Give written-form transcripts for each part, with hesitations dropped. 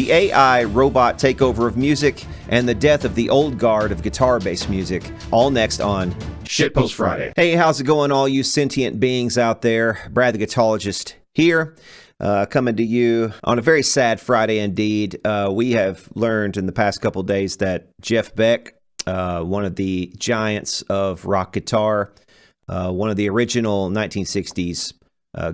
the AI robot takeover of music, and the death of the old guard of guitar-based music, all next on Shitpost Friday. Hey, how's it going, all you sentient beings out there? Brad the Guitarist here, coming to you on a very sad Friday indeed. We have learned in the past couple days that Jeff Beck, one of the giants of rock guitar, one of the original 1960s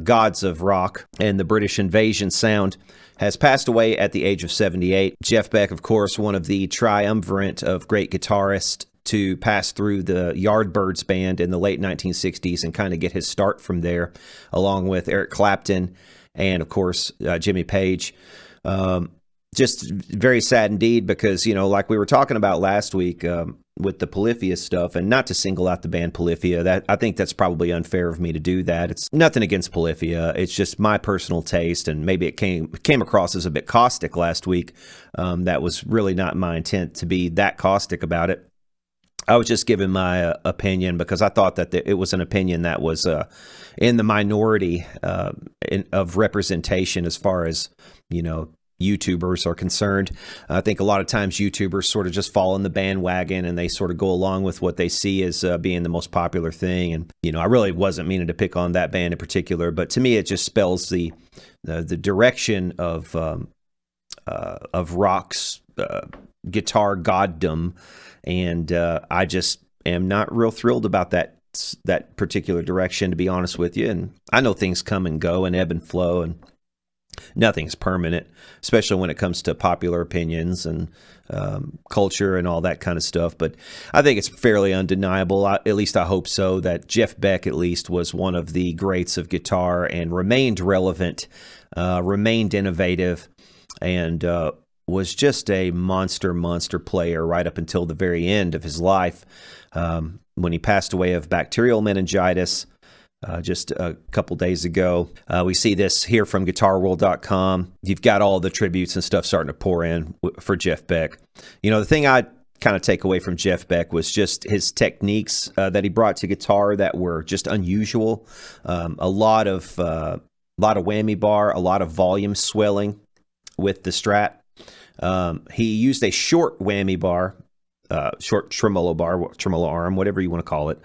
gods of rock and the British invasion sound, has passed away at the age of 78. Jeff Beck, of course, one of the triumvirate of great guitarists to pass through the Yardbirds band in the late 1960s and kind of get his start from there, along with Eric Clapton and, of course, Jimmy Page. Just very sad indeed because, you know, like we were talking about last week with the Polyphia stuff, and not to single out the band Polyphia, that I think that's probably unfair of me to do that. It's nothing against Polyphia. It's just my personal taste, and maybe it came across as a bit caustic last week. That was really not my intent to be that caustic about it. I was just giving my opinion because I thought that it was an opinion that was in the minority of representation as far as, you know, YouTubers are concerned. I think a lot of times YouTubers sort of just fall in the bandwagon and they sort of go along with what they see as being the most popular thing. And, you know, I really wasn't meaning to pick on that band in particular, but to me it just spells the direction of rock's guitar goddom. And I just am not real thrilled about that particular direction, to be honest with you. And I know things come and go and ebb and flow, and nothing's permanent, especially when it comes to popular opinions and culture and all that kind of stuff. But I think it's fairly undeniable, at least I hope so, that Jeff Beck at least was one of the greats of guitar and remained relevant, remained innovative, and was just a monster player right up until the very end of his life, when he passed away of bacterial meningitis just a couple days ago. We see this here from GuitarWorld.com. You've got all the tributes and stuff starting to pour in for Jeff Beck. You know, the thing I kind of take away from Jeff Beck was just his techniques that he brought to guitar that were just unusual. A lot of whammy bar, a lot of volume swelling with the Strat. He used a short whammy bar, short tremolo arm, whatever you want to call it.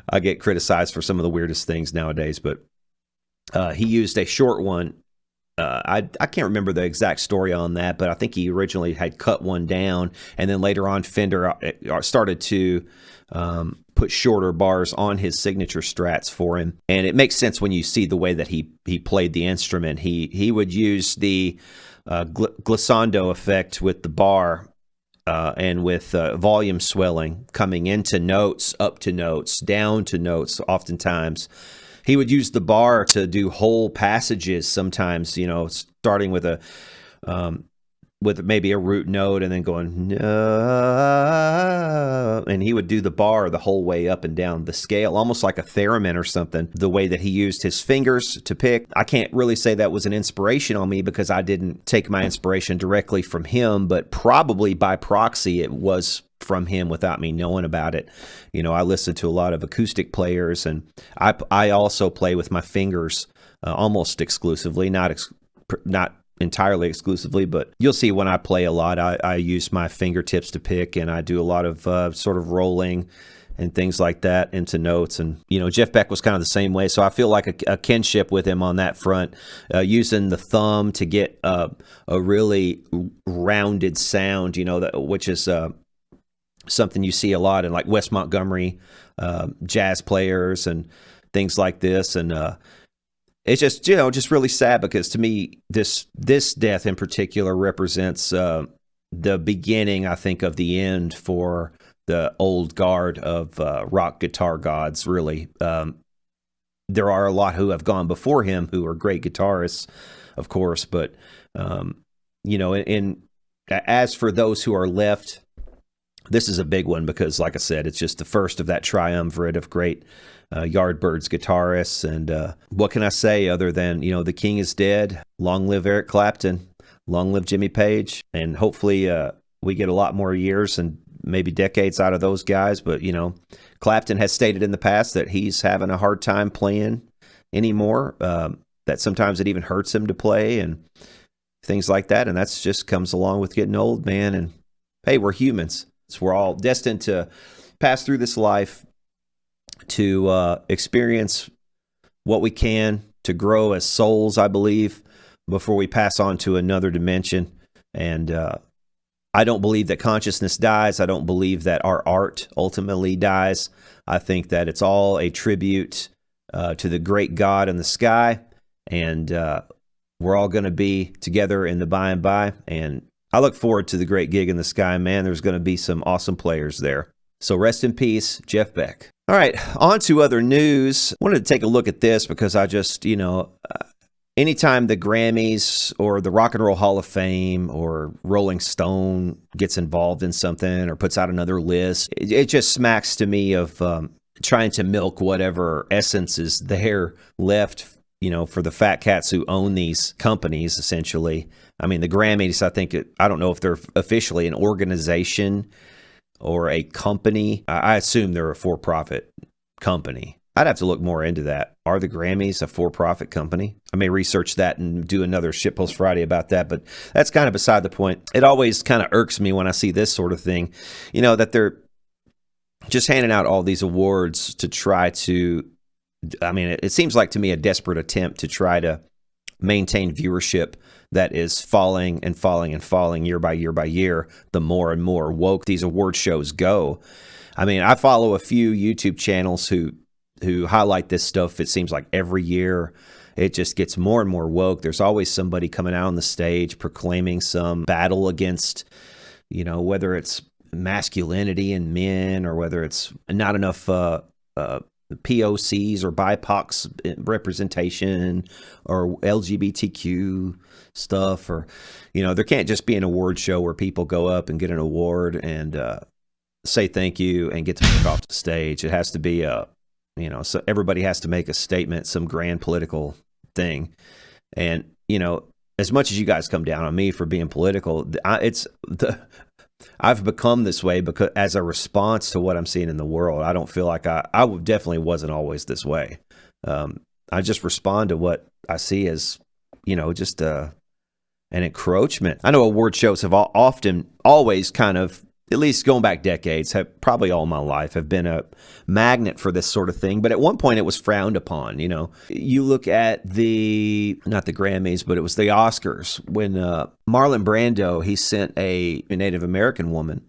I get criticized for some of the weirdest things nowadays, but he used a short one. I can't remember the exact story on that, but I think he originally had cut one down, and then later on Fender started to put shorter bars on his signature Strats for him. And it makes sense when you see the way that he played the instrument. He would use the glissando effect with the bar, and with volume swelling coming into notes, up to notes, down to notes. Oftentimes he would use the bar to do whole passages, sometimes, you know, starting with with maybe a root note and then going, and he would do the bar the whole way up and down the scale, almost like a theremin or something, the way that he used his fingers to pick. I can't really say that was an inspiration on me because I didn't take my inspiration directly from him, but probably by proxy it was from him without me knowing about it. You know, I listen to a lot of acoustic players, and I also play with my fingers almost exclusively, not entirely exclusively, but you'll see when I play a lot, I use my fingertips to pick, and I do a lot of sort of rolling and things like that into notes. And, you know, Jeff Beck was kind of the same way, so I feel like a kinship with him on that front, using the thumb to get a really rounded sound, you know, which is something you see a lot in like Wes Montgomery jazz players and things like this. And it's just, you know, just really sad because to me, this death in particular represents the beginning, I think, of the end for the old guard of rock guitar gods, really. There are a lot who have gone before him who are great guitarists, of course, but, you know, as for those who are left, this is a big one because, like I said, it's just the first of that triumvirate of great Yardbirds guitarists. And what can I say other than, you know, the king is dead. Long live Eric Clapton. Long live Jimmy Page. And hopefully we get a lot more years and maybe decades out of those guys. But, you know, Clapton has stated in the past that he's having a hard time playing anymore, that sometimes it even hurts him to play. And things like that. And that's just comes along with getting old, man. And hey, we're humans. So we're all destined to pass through this life, to experience what we can, to grow as souls, I believe, before we pass on to another dimension. And I don't believe that consciousness dies. I don't believe that our art ultimately dies. I think that it's all a tribute to the great God in the sky. And we're all going to be together in the by and by. And I look forward to the great gig in the sky, man. There's going to be some awesome players there. So rest in peace, Jeff Beck. All right, on to other news. I wanted to take a look at this because I just, anytime the Grammys or the Rock and Roll Hall of Fame or Rolling Stone gets involved in something or puts out another list, it just smacks to me of trying to milk whatever essence is there left, for the fat cats who own these companies, essentially. I mean, the Grammys, I don't know if they're officially an organization or a company. I assume they're a for-profit company. I'd have to look more into that. Are the Grammys a for-profit company? I may research that and do another Shitpost Friday about that, but that's kind of beside the point. It always kind of irks me when I see this sort of thing, that they're just handing out all these awards to try to, it seems like to me a desperate attempt to try to maintain viewership that is falling and falling and falling year by year by year, the more and more woke these award shows go. I follow a few YouTube channels who highlight this stuff. It seems like every year it just gets more and more woke. There's always somebody coming out on the stage proclaiming some battle against, whether it's masculinity in men or whether it's not enough POCs or BIPOC's representation or LGBTQ stuff, or there can't just be an award show where people go up and get an award and say thank you and get to move off the stage. It has to be so everybody has to make a statement, some grand political thing. And as much as you guys come down on me for being political, I've become this way because as a response to what I'm seeing in the world. I don't feel like I definitely wasn't always this way. I just respond to what I see as, just an encroachment. I know award shows have always kind of, at least going back decades, have probably all my life have been a magnet for this sort of thing. But at one point it was frowned upon. You look at not the Grammys, but it was the Oscars when Marlon Brando, he sent a Native American woman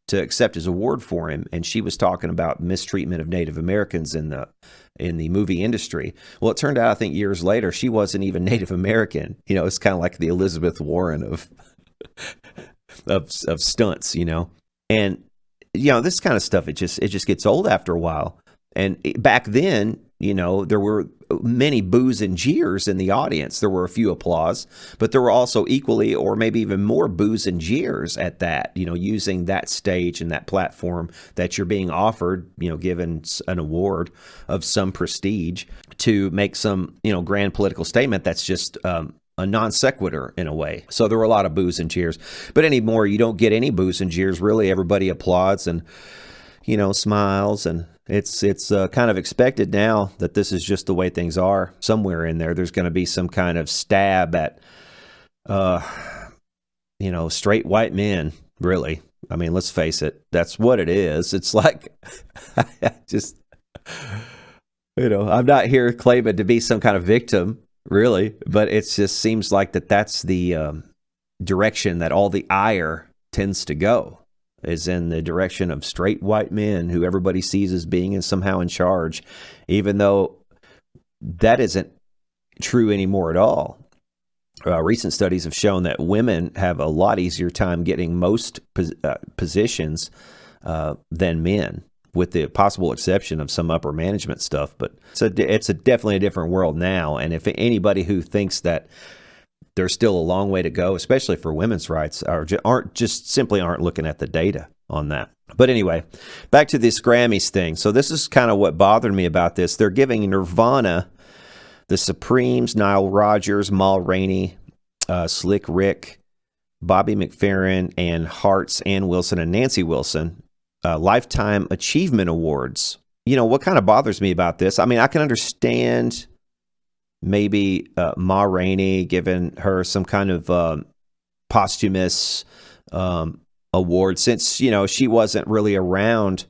to accept his award for him. And she was talking about mistreatment of Native Americans in the movie industry. Well, it turned out, I think years later, she wasn't even Native American. It's kind of like the Elizabeth Warren of stunts, And, this kind of stuff, it just gets old after a while. And back then, there were many boos and jeers in the audience. There were a few applause, but there were also equally or maybe even more boos and jeers at that, using that stage and that platform that you're being offered, given an award of some prestige to make some, grand political statement that's just a non sequitur in a way. So there were a lot of boos and cheers. But anymore, you don't get any boos and jeers. Really, everybody applauds and, smiles. And it's kind of expected now that this is just the way things are. Somewhere in there's going to be some kind of stab at, straight white men, really. Let's face it. That's what it is. It's like, I'm not here claiming to be some kind of victim, really, but it just seems like that's the direction that all the ire tends to go, is in the direction of straight white men who everybody sees as being somehow in charge, even though that isn't true anymore at all. Recent studies have shown that women have a lot easier time getting most positions than men, with the possible exception of some upper management stuff. But it's definitely a different world now. And if anybody who thinks that there's still a long way to go, especially for women's rights, aren't looking at the data on that. But anyway, back to this Grammys thing. So this is kind of what bothered me about this. They're giving Nirvana, the Supremes, Nile Rodgers, Ma Rainey, Slick Rick, Bobby McFerrin, and Hearts, Ann Wilson, and Nancy Wilson, Lifetime Achievement Awards. What kind of bothers me about this? I can understand maybe Ma Rainey, giving her some kind of posthumous award, since, you know, she wasn't really around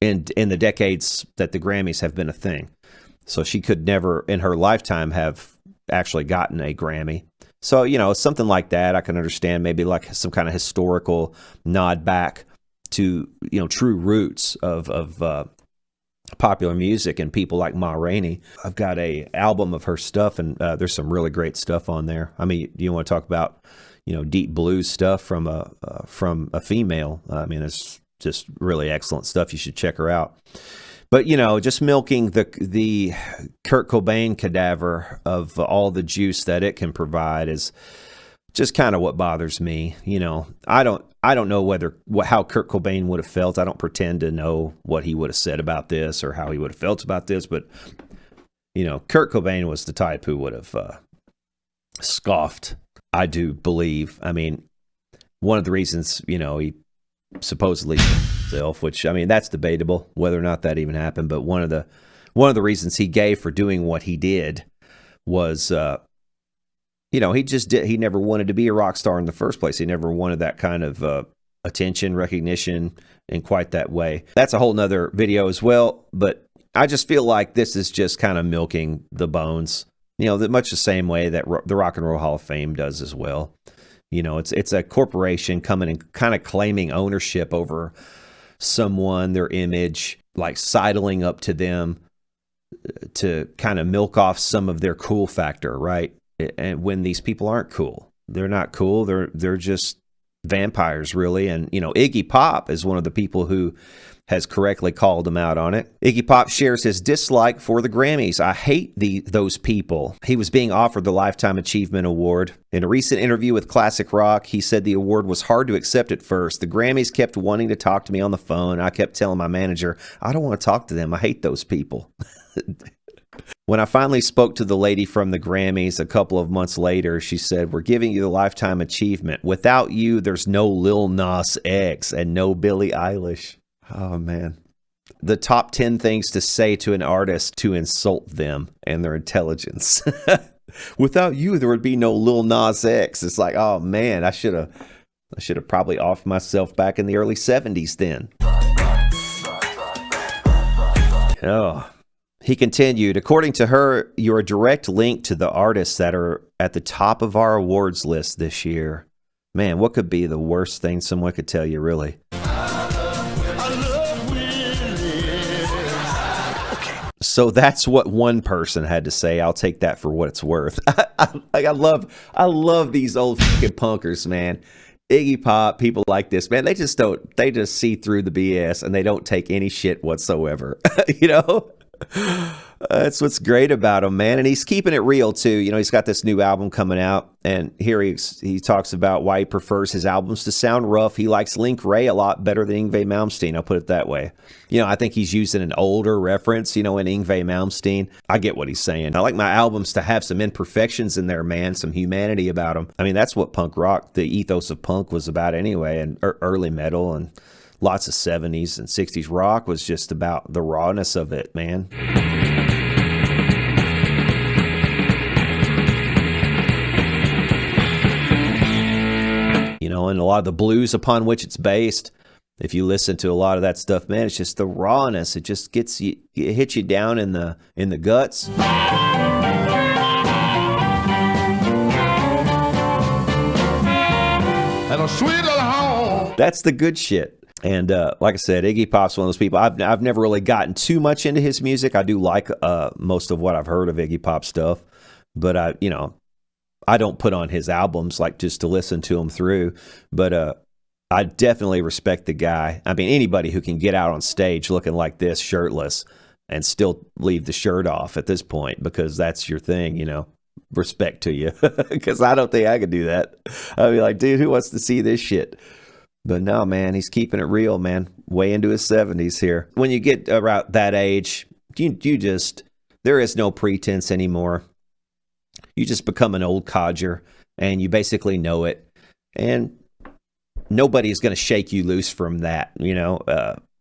in the decades that the Grammys have been a thing. So she could never in her lifetime have actually gotten a Grammy. So, you know, something like that I can understand, maybe like some kind of historical nod back to, you know, true roots of popular music and people like Ma Rainey. I've got a album of her stuff, and there's some really great stuff on there. I mean, you want to talk about, you know, deep blues stuff from a female. I mean, it's just really excellent stuff. You should check her out. But, you know, just milking the Kurt Cobain cadaver of all the juice that it can provide is just kind of what bothers me. You know, I don't know how Kurt Cobain would have felt. I don't pretend to know what he would have said about this or how he would have felt about this. But, you know, Kurt Cobain was the type who would have scoffed, I do believe. I mean, one of the reasons, you know, he supposedly himself, which, I mean, that's debatable whether or not that even happened. But one of the reasons he gave for doing what he did was, you know, he never wanted to be a rock star in the first place. He never wanted that kind of attention, recognition in quite that way. That's a whole nother video as well. But I just feel like this is just kind of milking the bones, you know, much the same way that the Rock and Roll Hall of Fame does as well. You know, it's a corporation coming and kind of claiming ownership over someone, their image, like sidling up to them to kind of milk off some of their cool factor, right? And when these people aren't cool, they're not cool. They're just vampires, really. And, you know, Iggy Pop is one of the people who has correctly called him out on it. Iggy Pop shares his dislike for the Grammys. I hate those people. He was being offered the Lifetime Achievement Award. In a recent interview with Classic Rock, he said the award was hard to accept at first. The Grammys kept wanting to talk to me on the phone. I kept telling my manager, I don't want to talk to them. I hate those people. When I finally spoke to the lady from the Grammys a couple of months later, she said, we're giving you the Lifetime Achievement. Without you, there's no Lil Nas X and no Billie Eilish. Oh, man. The top 10 things to say to an artist to insult them and their intelligence. Without you, there would be no Lil Nas X. It's like, oh, man, I should have probably offed myself back in the early 70s then. Oh. He continued, according to her, you're a direct link to the artists that are at the top of our awards list this year. Man, what could be the worst thing someone could tell you, really? So that's what one person had to say. I'll take that for what it's worth. I love these old fucking punkers, man. Iggy Pop, people like this, man. They just see through the BS and they don't take any shit whatsoever. You know? That's what's great about him, man. And he's keeping it real too. You know, he's got this new album coming out, and here he talks about why he prefers his albums to sound rough. He likes Link Wray a lot better than Yngwie Malmsteen. I'll put it that way. You know, I think he's using an older reference, you know, in Yngwie Malmsteen. I get what he's saying. I like my albums to have some imperfections in there, man, some humanity about them. I mean, that's what punk rock, the ethos of punk was about anyway, and early metal and lots of 70s and 60s rock was just about the rawness of it, man. You know, and a lot of the blues upon which it's based, if you listen to a lot of that stuff, man, it's just the rawness. It just gets you, it hits you down in the guts. And a sweet little home. That's the good shit. And like I said, Iggy Pop's one of those people. I've never really gotten too much into his music. I do like most of what I've heard of Iggy Pop stuff, but I don't put on his albums like just to listen to them through. But I definitely respect the guy. I mean, anybody who can get out on stage looking like this, shirtless, and still leave the shirt off at this point because that's your thing, you know. Respect to you, because I don't think I could do that. I'd be like, dude, who wants to see this shit? But no, man, he's keeping it real, man. Way into his 70s here. When you get around that age, you just, there is no pretense anymore. You just become an old codger, and you basically know it. And nobody is going to shake you loose from that, you know.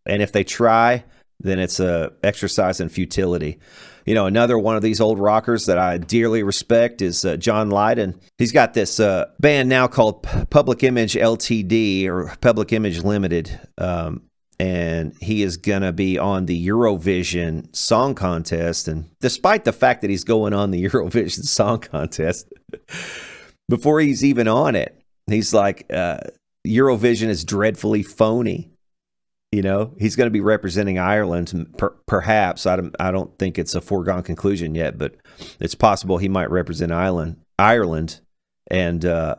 And if they try, then it's a exercise in futility. You know, another one of these old rockers that I dearly respect is John Lydon. He's got this band now called Public Image Ltd. or Public Image Limited, and he is going to be on the Eurovision Song Contest. And despite the fact that he's going on the Eurovision Song Contest, before he's even on it, he's like, Eurovision is dreadfully phony. You know, he's going to be representing Ireland, perhaps. I don't think it's a foregone conclusion yet, but it's possible he might represent Ireland. And, you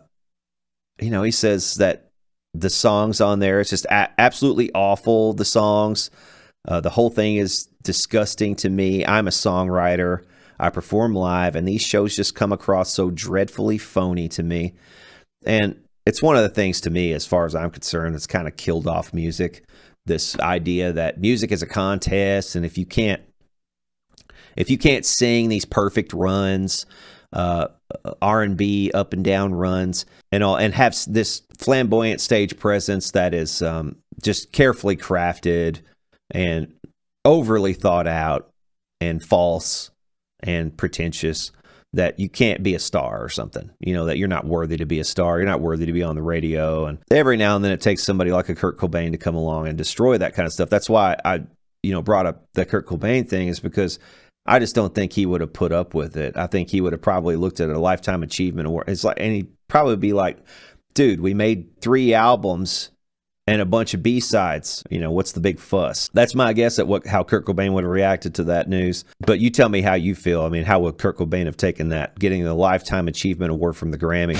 know, he says that the songs on there, it's just absolutely awful, the songs. The whole thing is disgusting to me. I'm a songwriter. I perform live, and these shows just come across so dreadfully phony to me. And it's one of the things to me, as far as I'm concerned, that's kind of killed off music. This idea that music is a contest, and if you can't sing these perfect runs, R&B up and down runs, and all, and have this flamboyant stage presence that is just carefully crafted and overly thought out and false and pretentious, that you can't be a star or something, you know, that you're not worthy to be a star. You're not worthy to be on the radio. And every now and then it takes somebody like a Kurt Cobain to come along and destroy that kind of stuff. That's why I, you know, brought up the Kurt Cobain thing, is because I just don't think he would have put up with it. I think he would have probably looked at a Lifetime Achievement Award. It's like, and he'd probably be like, dude, we made 3 albums and a bunch of B-sides. You know, what's the big fuss? That's my guess at how Kurt Cobain would have reacted to that news. But you tell me how you feel. I mean, how would Kurt Cobain have taken that, getting the Lifetime Achievement Award from the Grammys?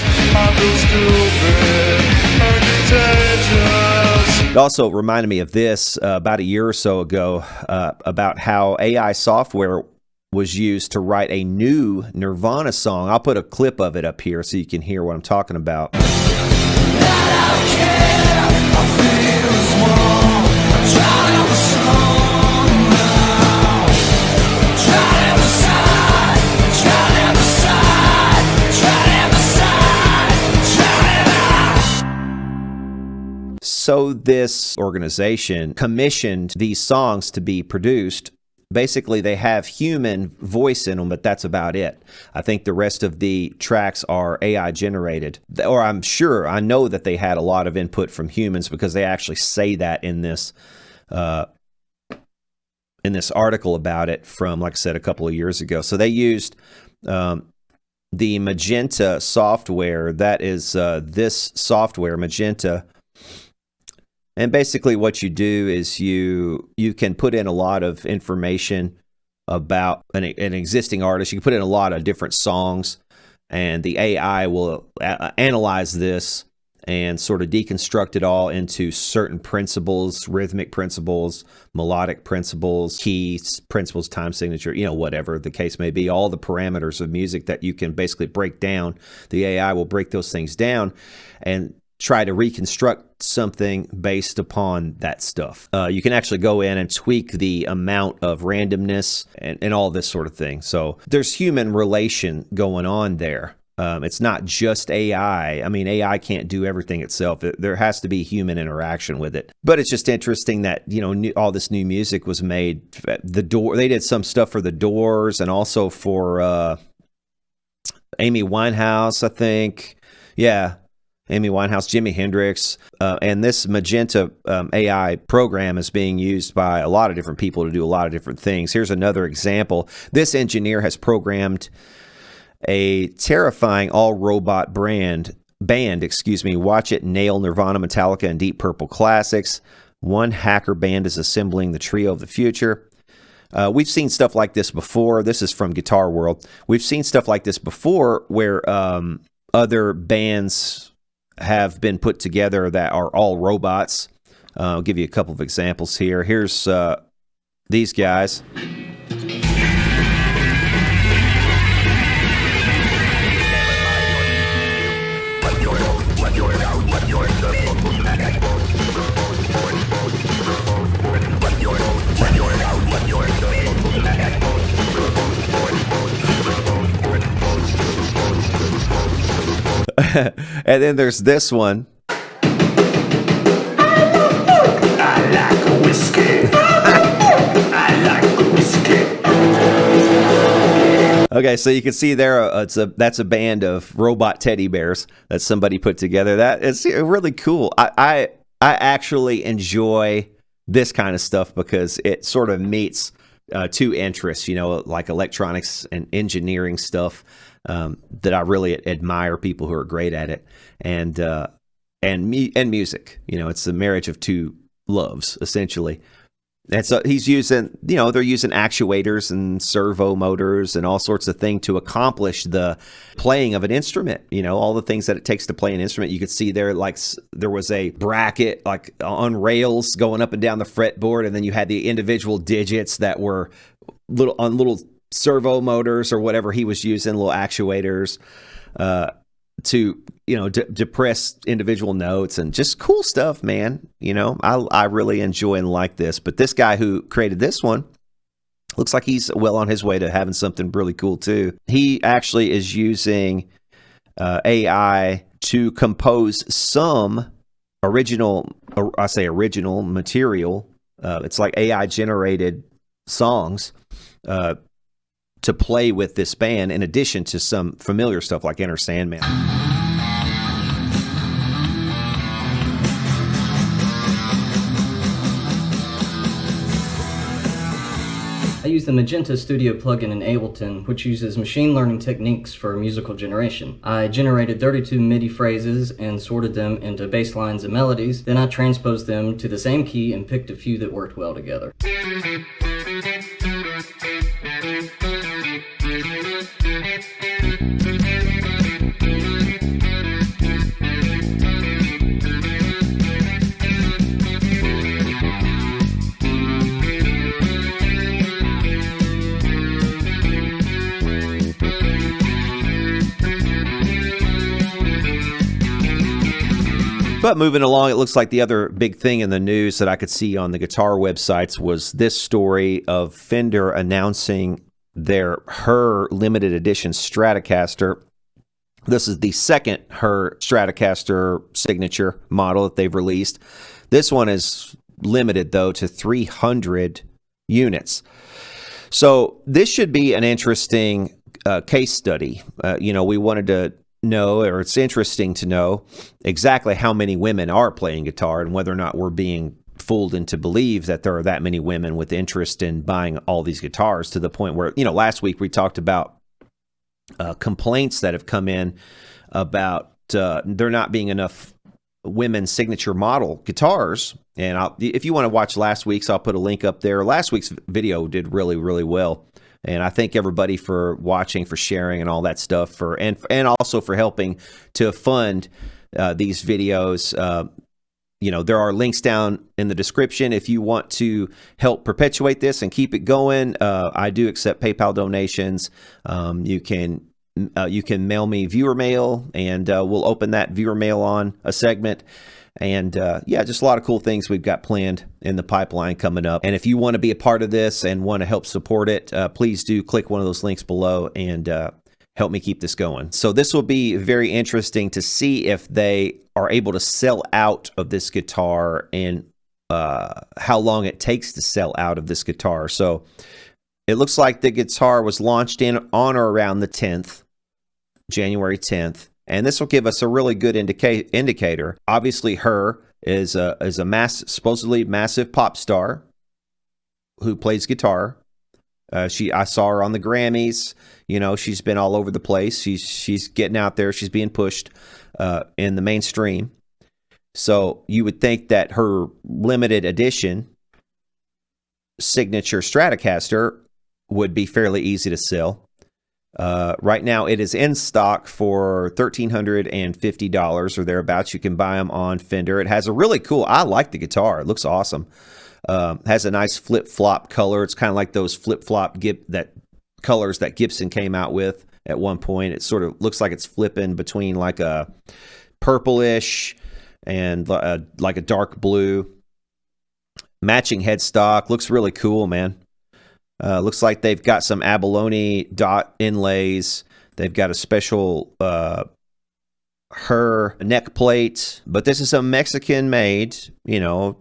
It also reminded me of this about a year or so ago, about how AI software was used to write a new Nirvana song. I'll put a clip of it up here so you can hear what I'm talking about. So this organization commissioned these songs to be produced. Basically, they have human voice in them, but that's about it. I think the rest of the tracks are AI generated. Or I know that they had a lot of input from humans, because they actually say that in this article about it from, like I said, a couple of years ago. So they used the Magenta software. That is this software, Magenta. And basically what you do is you can put in a lot of information about an existing artist. You can put in a lot of different songs, and the AI will analyze this and sort of deconstruct it all into certain principles, rhythmic principles, melodic principles, keys, principles, time signature, you know, whatever the case may be, all the parameters of music that you can basically break down. The AI will break those things down and try to reconstruct something based upon that stuff. You can actually go in and tweak the amount of randomness and all this sort of thing. So there's human relation going on there. It's not just AI. I mean, AI can't do everything itself. There has to be human interaction with it. But it's just interesting that, you know, all this new music was made. They did some stuff for the Doors, and also for Amy Winehouse, I think. Yeah. Amy Winehouse, Jimi Hendrix, and this Magenta AI program is being used by a lot of different people to do a lot of different things. Here's another example. This engineer has programmed a terrifying all-robot band, watch it nail Nirvana, Metallica, and Deep Purple classics. One hacker band is assembling the trio of the future. We've seen stuff like this before. This is from Guitar World. We've seen stuff like this before where other bands have been put together that are all robots. I'll give you a couple of examples here. Here's these guys. And then there's this one. I like whiskey. Okay, so you can see there, that's a band of robot teddy bears that somebody put together. That is really cool. I actually enjoy this kind of stuff because it sort of meets two interests, you know, like electronics and engineering stuff that I really admire people who are great at it, and music. You know, it's the marriage of two loves, essentially. And so he's using, you know, they're using actuators and servo motors and all sorts of things to accomplish the playing of an instrument. You know, all the things that it takes to play an instrument. You could see there, like, there was a bracket, like, on rails going up and down the fretboard, and then you had the individual digits that were little servo motors or whatever he was using, little actuators, to, you know, depress individual notes, and just cool stuff, man. You know, I really enjoy and like this. But this guy who created this one looks like he's well on his way to having something really cool too. He actually is using AI to compose some original material. It's like AI generated songs to play with this band, in addition to some familiar stuff like Enter Sandman. I use the Magenta Studio plugin in Ableton, which uses machine learning techniques for musical generation. I generated 32 MIDI phrases and sorted them into bass lines and melodies. Then I transposed them to the same key and picked a few that worked well together. But moving along, it looks like the other big thing in the news that I could see on the guitar websites was this story of Fender announcing their H.E.R limited edition Stratocaster. This is the second H.E.R Stratocaster signature model that they've released. This one is limited, though, to 300 units. So this should be an interesting case study. You know, we wanted to know, or it's interesting to know exactly how many women are playing guitar and whether or not we're being fooled into believe that there are that many women with interest in buying all these guitars, to the point where, you know, last week we talked about complaints that have come in about there not being enough women's signature model guitars. And if you want to watch last week's, I'll put a link up there. Last week's video did really, really well. And I thank everybody for watching, for sharing, and all that stuff, and also for helping to fund these videos. You know, there are links down in the description if you want to help perpetuate this and keep it going. I do accept PayPal donations. You can mail me viewer mail, and we'll open that viewer mail on a segment. And yeah, just a lot of cool things we've got planned in the pipeline coming up. And if you want to be a part of this and want to help support it, please do click one of those links below and help me keep this going. So this will be very interesting to see if they are able to sell out of this guitar, and how long it takes to sell out of this guitar. So it looks like the guitar was launched on or around the 10th, January 10th. And this will give us a really good indicator. Obviously, H.E.R is a supposedly massive pop star who plays guitar. I saw her on the Grammys. You know, she's been all over the place. She's getting out there. She's being pushed in the mainstream. So you would think that her limited edition signature Stratocaster would be fairly easy to sell. Right now it is in stock for $1,350 or thereabouts. You can buy them on Fender. It has a really cool, I like the guitar. It looks awesome. Has a nice flip-flop color. It's kind of like those flip-flop colors that Gibson came out with at one point. It sort of looks like it's flipping between like a purplish and like a dark blue. Matching headstock. Looks really cool, man. Looks like they've got some abalone dot inlays. They've got a special H.E.R neck plate. But this is a Mexican-made, you know,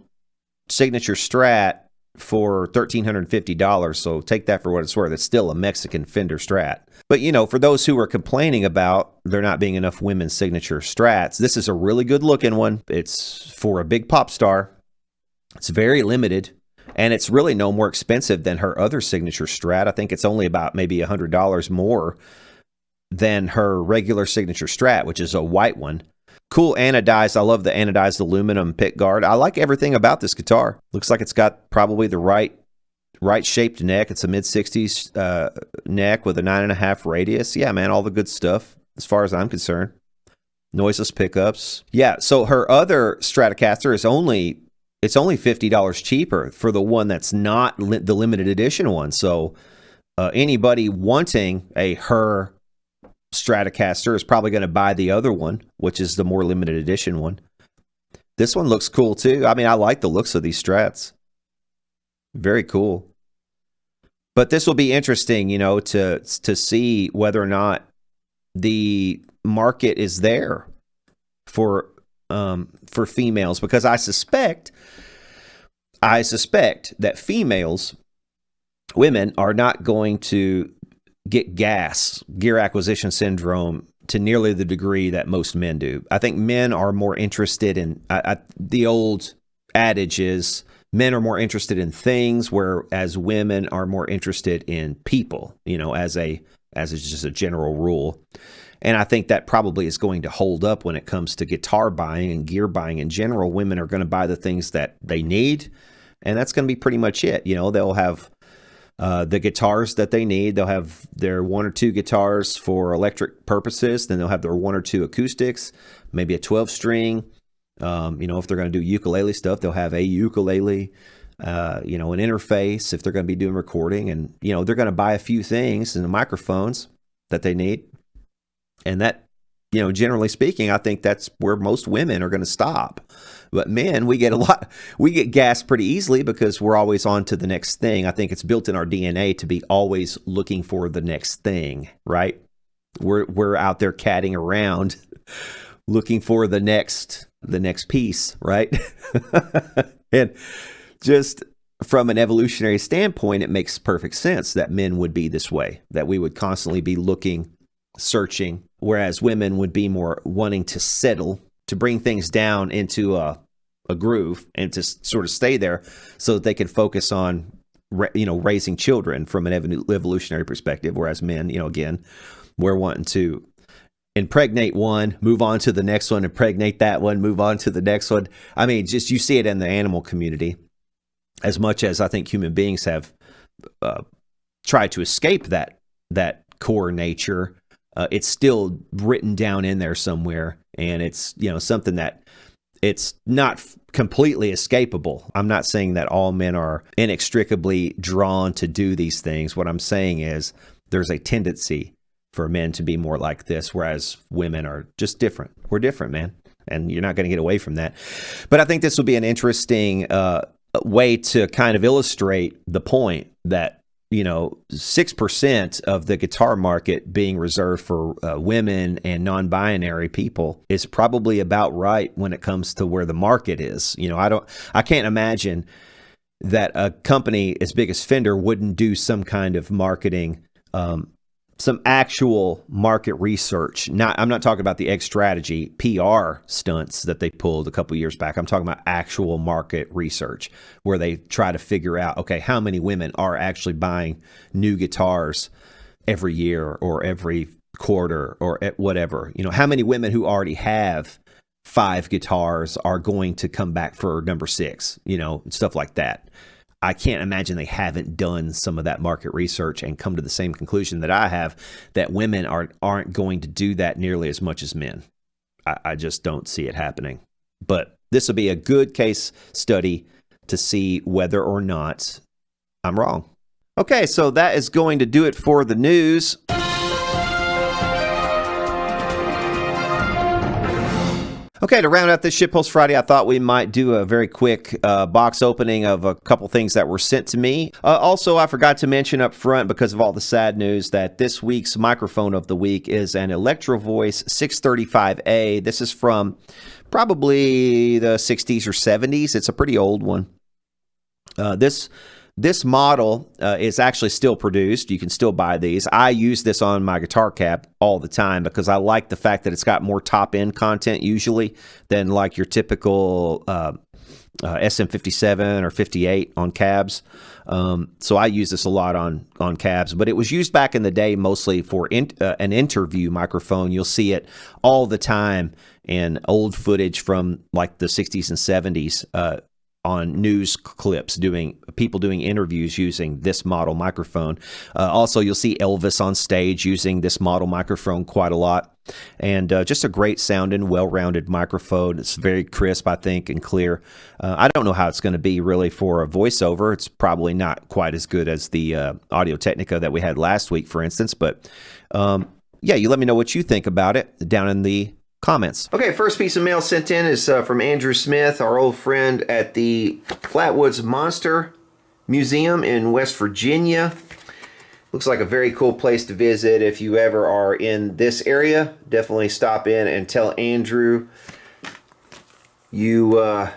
signature Strat for $1,350. So take that for what it's worth. It's still a Mexican Fender Strat. But, you know, for those who are complaining about there not being enough women's signature Strats, this is a really good looking one. It's for a big pop star. It's very limited. And it's really no more expensive than her other signature Strat. I think it's only about maybe $100 more than her regular signature Strat, which is a white one. Cool anodized. I love the anodized aluminum pick guard. I like everything about this guitar. Looks like it's got probably the right shaped neck. It's a mid-60s neck with a 9.5 radius. Yeah, man, all the good stuff as far as I'm concerned. Noiseless pickups. Yeah, so her other Stratocaster is only $50 cheaper for the one that's not the limited edition one. So anybody wanting a H.E.R Stratocaster is probably going to buy the other one, which is the more limited edition one. This one looks cool too. I mean, I like the looks of these Strats. Very cool. But this will be interesting, you know, to see whether or not the market is there for females, because I suspect that women are not going to get gear acquisition syndrome to nearly the degree that most men do. I think men are more interested in, the old adage is men are more interested in things, whereas women are more interested in people, you know, as just a general rule. And I think that probably is going to hold up when it comes to guitar buying and gear buying in general. Women are going to buy the things that they need, and that's going to be pretty much it. You know, they'll have the guitars that they need. They'll have their one or two guitars for electric purposes. Then they'll have their one or two acoustics, maybe a 12-string. You know, if they're going to do ukulele stuff, they'll have a ukulele, you know, an interface if they're going to be doing recording. And, you know, they're going to buy a few things and the microphones that they need. And that, you know, generally speaking, I think that's where most women are going to stop. But men, we get gassed pretty easily because we're always on to the next thing. I think it's built in our DNA to be always looking for the next thing, right? We're out there catting around looking for the next piece, right? And just from an evolutionary standpoint, it makes perfect sense that men would be this way, that we would constantly be looking, searching, whereas women would be more wanting to settle, to bring things down into a groove and to sort of stay there so that they can focus on, you know, raising children from an evolutionary perspective. Whereas men, you know, again, we're wanting to impregnate one, move on to the next one, impregnate that one, move on to the next one. I mean, just you see it in the animal community as much as I think human beings have tried to escape that core nature. It's still written down in there somewhere, and it's, you know, something that it's not completely escapable. I'm not saying that all men are inextricably drawn to do these things. What I'm saying is there's a tendency for men to be more like this, whereas women are just different. We're different, man, and you're not going to get away from that. But I think this will be an interesting way to kind of illustrate the point that, you know, 6% of the guitar market being reserved for women and non-binary people is probably about right when it comes to where the market is. You know, I can't imagine that a company as big as Fender wouldn't do some kind of marketing, some actual market research. I'm not talking about the X strategy PR stunts that they pulled a couple years back. I'm talking about actual market research where they try to figure out, okay, how many women are actually buying new guitars every year or every quarter or whatever. You know, how many women who already have 5 guitars are going to come back for number 6, you know, stuff like that. I can't imagine they haven't done some of that market research and come to the same conclusion that I have, that women aren't going to do that nearly as much as men. I just don't see it happening. But this will be a good case study to see whether or not I'm wrong. Okay, so that is going to do it for the news. Okay, to round out this Shitpost Friday, I thought we might do a very quick box opening of a couple things that were sent to me. Also, I forgot to mention up front, because of all the sad news, that this week's microphone of the week is an Electro Voice 635A. This is from probably the 60s or 70s. It's a pretty old one. This model is actually still produced. You can still buy these. I use this on my guitar cab all the time because I like the fact that it's got more top-end content usually than like your typical SM57 or 58 on cabs. So I use this a lot on cabs, but it was used back in the day mostly for an interview microphone. You'll see it all the time in old footage from like the 60s and 70s on news clips, people doing interviews using this model microphone. Also, you'll see Elvis on stage using this model microphone quite a lot. And just a great sounding, well-rounded microphone. It's very crisp, I think, and clear. I don't know how it's going to be really for a voiceover. It's probably not quite as good as the Audio-Technica that we had last week, for instance. But yeah, you let me know what you think about it down in the comments. Okay, first piece of mail sent in is from Andrew Smith, our old friend at the Flatwoods Monster Museum in West Virginia. Looks like a very cool place to visit. If you ever are in this area, definitely stop in and tell Andrew you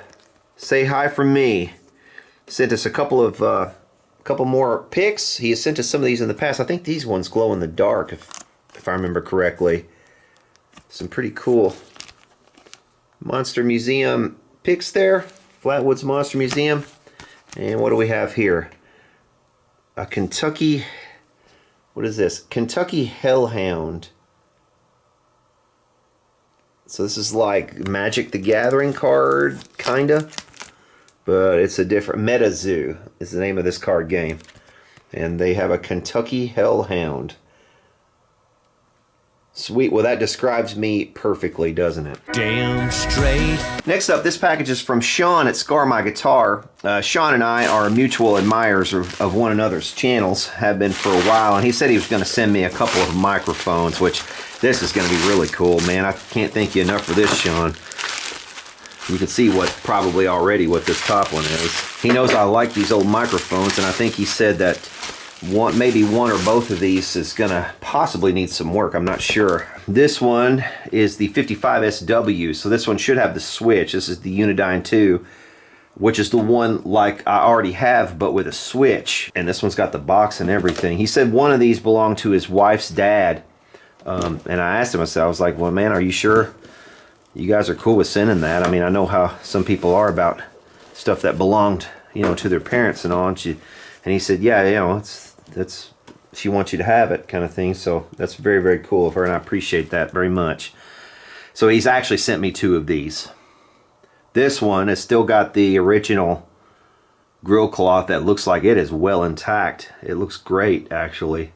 say hi from me. Sent us a couple more pics. He has sent us some of these in the past. I think these ones glow in the dark, if I remember correctly. Some pretty cool Monster Museum pics there. Flatwoods Monster Museum. And what do we have here? A Kentucky... What is this? Kentucky Hellhound. So this is like Magic the Gathering card, kinda. But it's a different... MetaZoo is the name of this card game. And they have a Kentucky Hellhound. Sweet. Well, that describes me perfectly, doesn't it? Damn straight. Next up, this package is from Sean at Scar My Guitar. Sean and I are mutual admirers of one another's channels, have been for a while, and he said he was going to send me a couple of microphones, which this is going to be really cool, man. I can't thank you enough for this, Sean. You can see probably already what this top one is. He knows I like these old microphones, and I think he said that maybe one or both of these is gonna possibly need some work. I'm not sure. This one is the 55SW, so this one should have the switch. This is the Unidyne 2, which is the one like I already have, but with a switch. And this one's got the box and everything. He said one of these belonged to his wife's dad. And I asked him, I was like, well, man, are you sure you guys are cool with sending that? I mean, I know how some people are about stuff that belonged, you know, to their parents and all. And he said, yeah, you know, she wants you to have it, kind of thing. So that's very, very cool of her, and I appreciate that very much. So he's actually sent me two of these. This one has still got the original grill cloth that looks like it is well intact. It looks great, actually.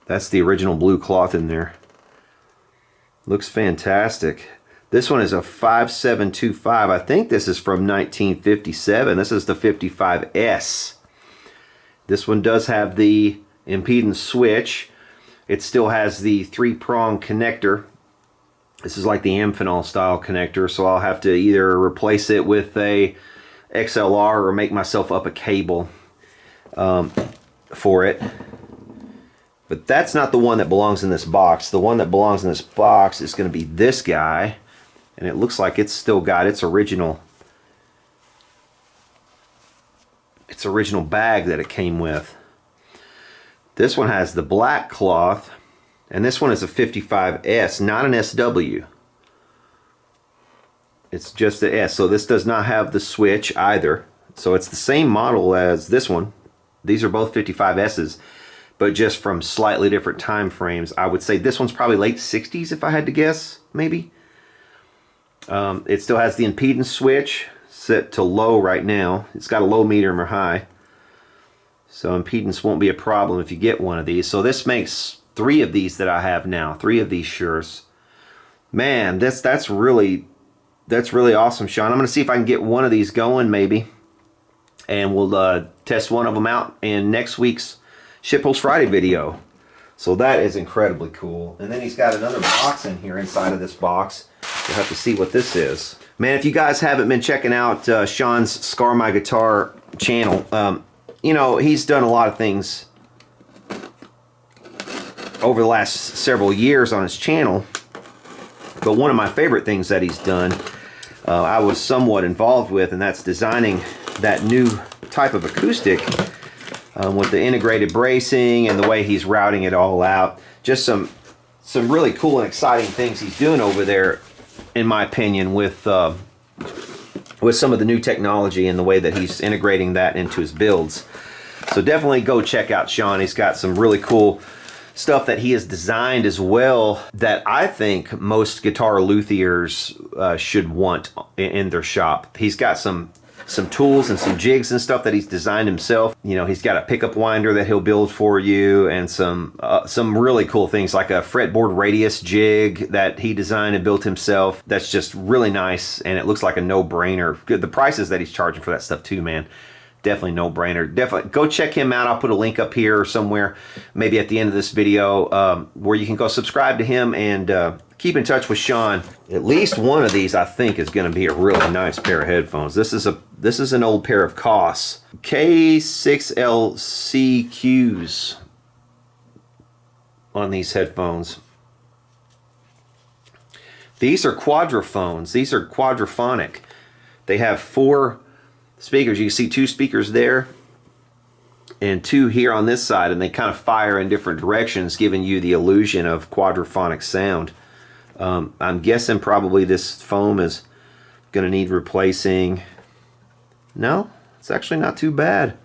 That's the original blue cloth in there. Looks fantastic. This one is a 5725. I think this is from 1957. This is the 55S. This one does have the impedance switch. It still has the 3-prong connector. This is like the Amphenol style connector, so I'll have to either replace it with a XLR or make myself up a cable for it. But that's not the one that belongs in this box. The one that belongs in this box is going to be this guy, and it looks like it's still got its original bag that it came with. This one has the black cloth, and this one is a 55S, not an SW. It's just the S, so this does not have the switch either. So it's the same model as this one. These are both 55S's, but just from slightly different time frames. I would say this one's probably late 60s if I had to guess, maybe. It still has the impedance switch set to low right now. It's got a low, medium, or high. So impedance won't be a problem if you get one of these. So this makes 3 of these that I have now. 3 of these Shures. Man, that's really awesome, Sean. I'm going to see if I can get one of these going maybe. And we'll test one of them out in next week's Shitpost Friday video. So that is incredibly cool. And then he's got another box in here inside of this box. We'll have to see what this is. Man, if you guys haven't been checking out Sean's Scar My Guitar channel, you know, he's done a lot of things over the last several years on his channel. But one of my favorite things that he's done, I was somewhat involved with, and that's designing that new type of acoustic with the integrated bracing and the way he's routing it all out. Just some really cool and exciting things he's doing over there, in my opinion, with some of the new technology and the way that he's integrating that into his builds. So definitely go check out Sean. He's got some really cool stuff that he has designed as well that I think most guitar luthiers should want in their shop. He's got some tools and some jigs and stuff that he's designed himself. You know, he's got a pickup winder that he'll build for you, and some really cool things like a fretboard radius jig that he designed and built himself. That's just really nice, and it looks like a no-brainer. The prices that he's charging for that stuff too, man. Definitely no-brainer. Definitely go check him out. I'll put a link up here or somewhere, maybe at the end of this video, where you can go subscribe to him and keep in touch with Sean. At least one of these, I think, is going to be a really nice pair of headphones. This is an old pair of Koss K6LCQs on these headphones. These are quadrophones. These are quadraphonic. They have 4 speakers. You can see 2 speakers there and 2 here on this side, and they kind of fire in different directions, giving you the illusion of quadraphonic sound. I'm guessing probably this foam is going to need replacing. No, it's actually not too bad.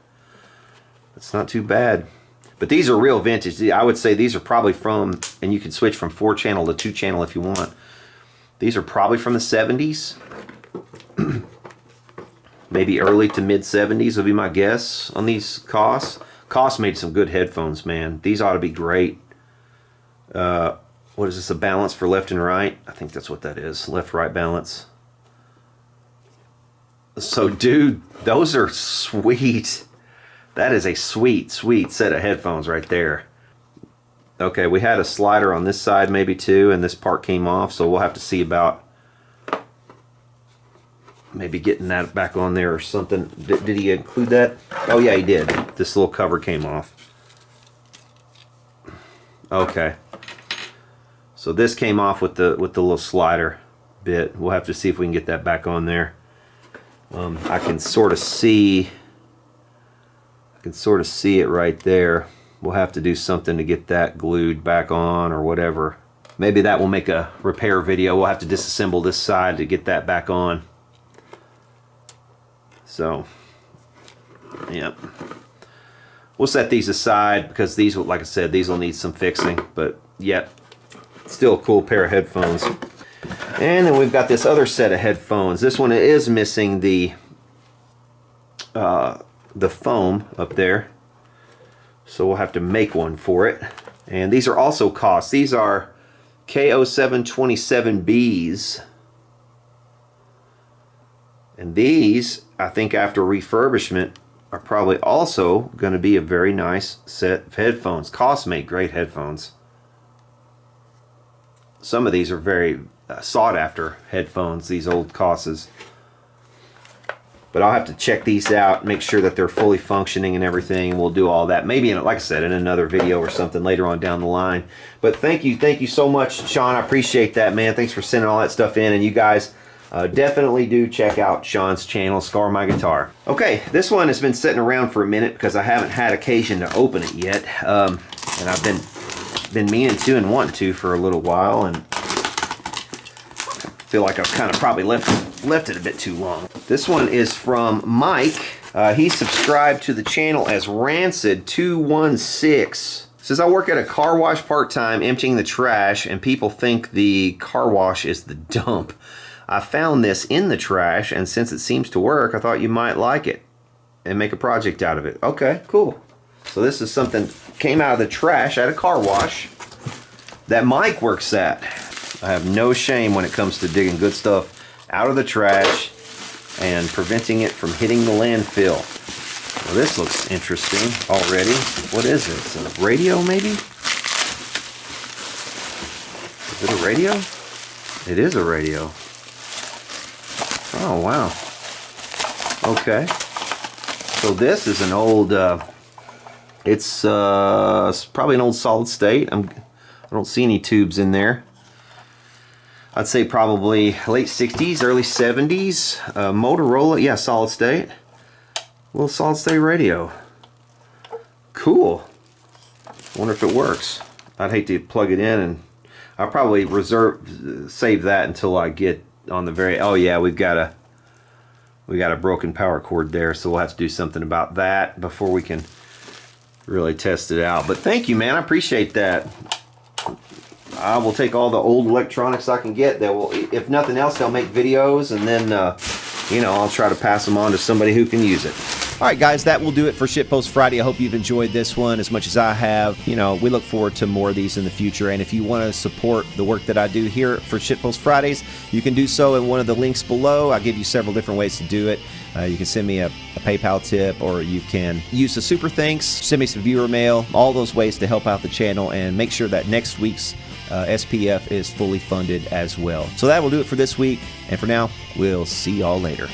It's not too bad. But these are real vintage. I would say these are probably from, and you can switch from 4-channel to 2-channel if you want. These are probably from the 70s. Maybe early to mid 70s would be my guess on these Koss. Koss made some good headphones, man. These ought to be great. What is this, a balance for left and right? I think that's what that is, left-right balance. So, dude, those are sweet. That is a sweet, sweet set of headphones right there. Okay, we had a slider on this side maybe too, and this part came off, so we'll have to see about maybe getting that back on there or something. Did he include that? Oh yeah, he did. This little cover came off. Okay. So this came off with the little slider bit. We'll have to see if we can get that back on there. I can sort of see it right there. We'll have to do something to get that glued back on or whatever. Maybe that will make a repair video. We'll have to disassemble this side to get that back on. So, yeah. We'll set these aside because these will, like I said, these will need some fixing. But, yet, still a cool pair of headphones. And then we've got this other set of headphones. This one is missing the foam up there. So we'll have to make one for it. And these are also Koss. These are KO727Bs. And these, I think after refurbishment, are probably also going to be a very nice set of headphones. Koss make great headphones. Some of these are very sought after headphones, these old Kosses. But I'll have to check these out, make sure that they're fully functioning and everything. We'll do all that, maybe like I said, in another video or something later on down the line. But thank you so much, Sean. I appreciate that, man. Thanks for sending all that stuff in. And you guys definitely do check out Sean's channel, Scar My Guitar. Okay, this one has been sitting around for a minute because I haven't had occasion to open it yet. And I've been meaning to and wanting to for a little while, and feel like I've kind of probably left it a bit too long. This one is from Mike. He subscribed to the channel as Rancid216. Says, I work at a car wash part-time emptying the trash, and people think the car wash is the dump. I found this in the trash, and since it seems to work, I thought you might like it and make a project out of it. Okay, cool. So this is something came out of the trash at a car wash that Mike works at. I have no shame when it comes to digging good stuff out of the trash and preventing it from hitting the landfill. Well, this looks interesting already. What is this? A radio, maybe? Is it a radio? It is a radio. Oh, wow. Okay. So this is an old, it's probably an old solid state. I don't see any tubes in there. I'd say probably late 60s, early 70s. Motorola, yeah, solid state. little solid state radio. Cool. Wonder if it works. I'd hate to plug it in, and I'll probably save that until I get on the very. Oh yeah, we got a broken power cord there, so we'll have to do something about that before we can really test it out. But thank you, man. I appreciate that. I will take all the old electronics I can get. That will, if nothing else, they'll make videos, and then you know, I'll try to pass them on to somebody who can use it. All right, guys, that will do it for Shitpost Friday. I hope you've enjoyed this one as much as I have. You know, we look forward to more of these in the future. And if you want to support the work that I do here for Shitpost Fridays, you can do so in one of the links below. I'll give you several different ways to do it. You can send me a PayPal tip, or you can use the super thanks, send me some viewer mail, all those ways to help out the channel and make sure that next week's SPF is fully funded as well. So that will do it for this week. And for now, we'll see y'all later.